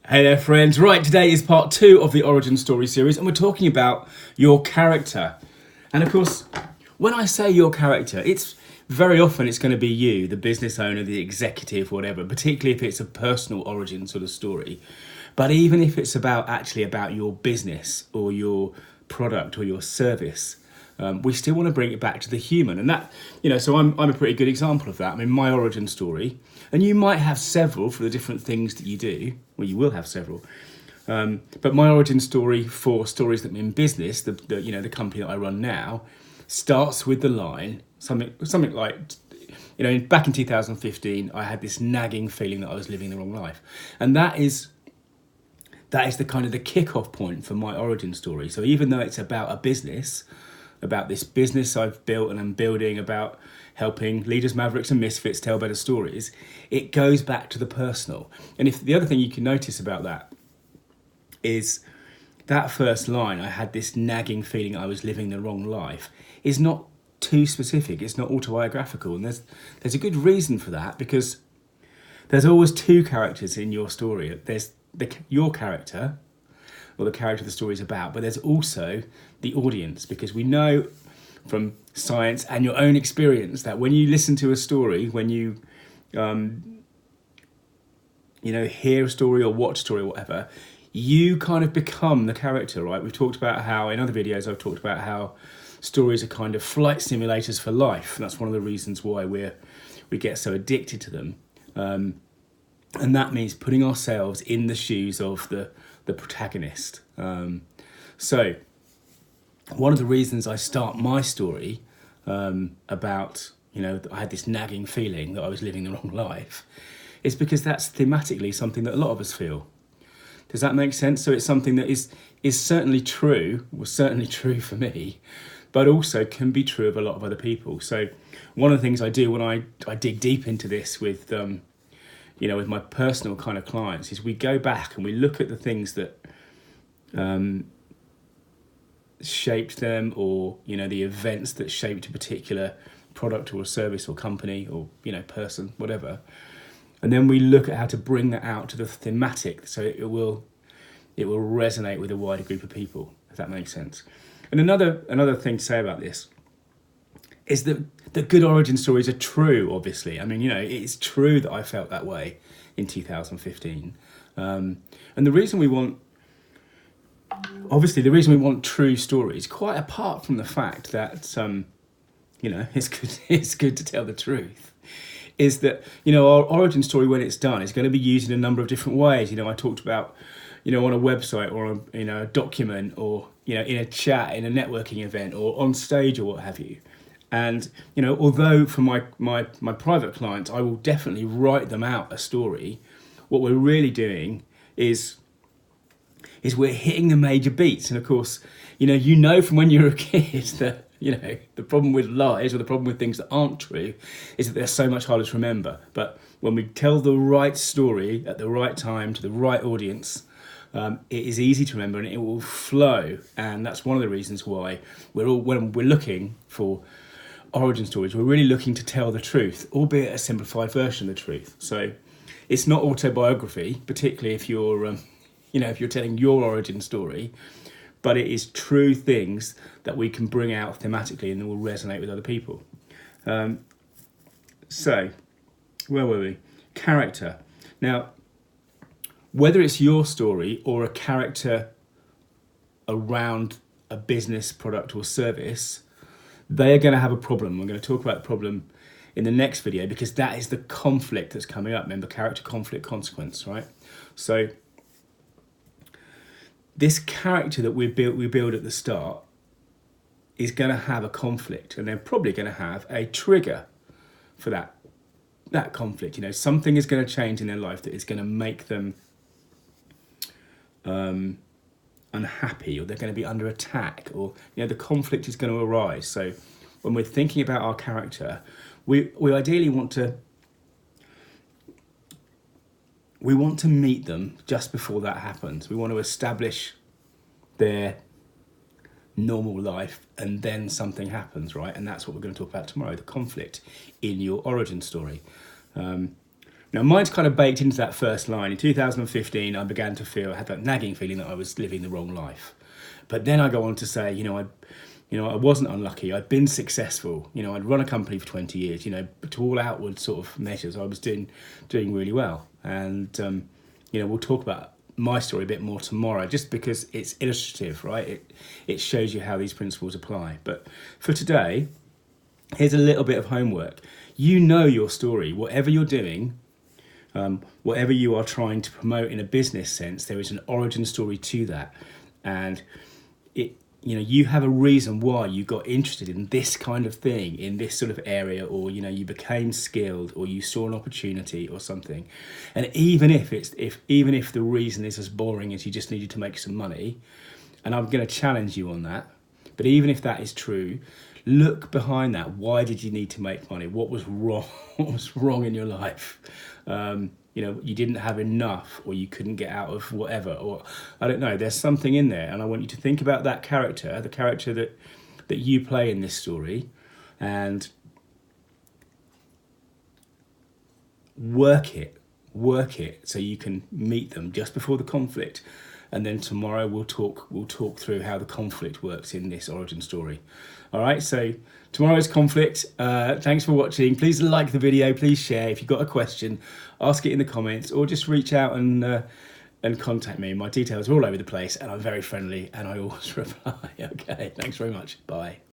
Hey there friends, right, today is part 2 of the origin story series and we're talking about your character. And of course, when I say your character, it's very often it's going to be you, the business owner, the executive, whatever, particularly if it's a personal origin sort of story. But even if it's about your business or your product or your service, we still want to bring it back to the human. And that, so I'm a pretty good example of that. I mean, my origin story, and you might have several for the different things that you do, well, you will have several. But my origin story for Stories That Mean Business, the company that I run now, starts with the line, something like, back in 2015, I had this nagging feeling that I was living the wrong life. And that is the kind of the kick-off point for my origin story. So even though it's about a business, about this business I've built and I'm building, about helping leaders, mavericks and misfits tell better stories, it goes back to the personal. And if the other thing you can notice about that is that first line, I had this nagging feeling I was living the wrong life, is not too specific, it's not autobiographical. And there's a good reason for that, because there's always two characters in your story. There's your character, or the character the story is about, but there's also the audience, because we know from science and your own experience that when you listen to a story, when you hear a story or watch a story or whatever, you kind of become the character, right? We've talked about how, in other videos, I've talked about how stories are kind of flight simulators for life. And that's one of the reasons why we get so addicted to them. And that means putting ourselves in the shoes of the protagonist. So one of the reasons I start my story about, I had this nagging feeling that I was living the wrong life, is because that's thematically something that a lot of us feel. Does that make sense? So it's something that is certainly true, was certainly true for me, but also can be true of a lot of other people. So one of the things I do when I dig deep into this with with my personal kind of clients, is we go back and we look at the things that shaped them, or the events that shaped a particular product or a service or company or person, whatever, and then we look at how to bring that out to the thematic, so it will resonate with a wider group of people, if that makes sense. And another thing to say about this is that the good origin stories are true, obviously. I mean, it's true that I felt that way in 2015. And the reason we want true stories, quite apart from the fact that, it's good to tell the truth, is that, our origin story, when it's done, is going to be used in a number of different ways. I talked about, on a website or a document, or, in a chat, in a networking event, or on stage or what have you. And, although for my private clients, I will definitely write them out a story, what we're really doing is we're hitting the major beats. And of course, from when you're a kid that, the problem with lies, or the problem with things that aren't true, is that they're so much harder to remember. But when we tell the right story at the right time to the right audience, it is easy to remember and it will flow. And that's one of the reasons why when we're looking for origin stories, we're really looking to tell the truth, albeit a simplified version of the truth. So it's not autobiography, particularly if you're if you're telling your origin story, but it is true things that we can bring out thematically and that will resonate with other people. So where were we? Character. Now, whether it's your story or a character around a business, product or service, they are going to have a problem. I'm going to talk about the problem in the next video, because that is the conflict that's coming up. Remember, character, conflict, consequence, right? So this character that we build at the start is going to have a conflict, and they're probably going to have a trigger for that conflict. Something is going to change in their life that is going to make them unhappy, or they're going to be under attack, or the conflict is going to arise. So when we're thinking about our character, we ideally want to meet them just before that happens. We want to establish their normal life, and then something happens, right? And that's what we're going to talk about tomorrow, the conflict in your origin story. Now, mine's kind of baked into that first line. In 2015, I began to feel, I had that nagging feeling that I was living the wrong life. But then I go on to say, I wasn't unlucky. I'd been successful. I'd run a company for 20 years. To all outward sort of measures, I was doing really well. And we'll talk about my story a bit more tomorrow, just because it's illustrative, right? It shows you how these principles apply. But for today, here's a little bit of homework. You know your story. Whatever you're doing, whatever you are trying to promote in a business sense, there is an origin story to that. And you have a reason why you got interested in this kind of thing, in this sort of area, or you became skilled, or you saw an opportunity or something. And even if the reason is as boring as you just needed to make some money, and I'm going to challenge you on that, but even if that is true, look behind that. Why did you need to make money? What was wrong? What was wrong in your life? You didn't have enough, or you couldn't get out of whatever, or I don't know. There's something in there, and I want you to think about that character, the character that you play in this story, and work it so you can meet them just before the conflict. And then tomorrow we'll talk through how the conflict works in this origin story. All right, so tomorrow's conflict. Thanks for watching. Please like the video. Please share. If you've got a question, ask it in the comments, or just reach out and contact me. My details are all over the place, and I'm very friendly, and I always reply. Okay, thanks very much. Bye.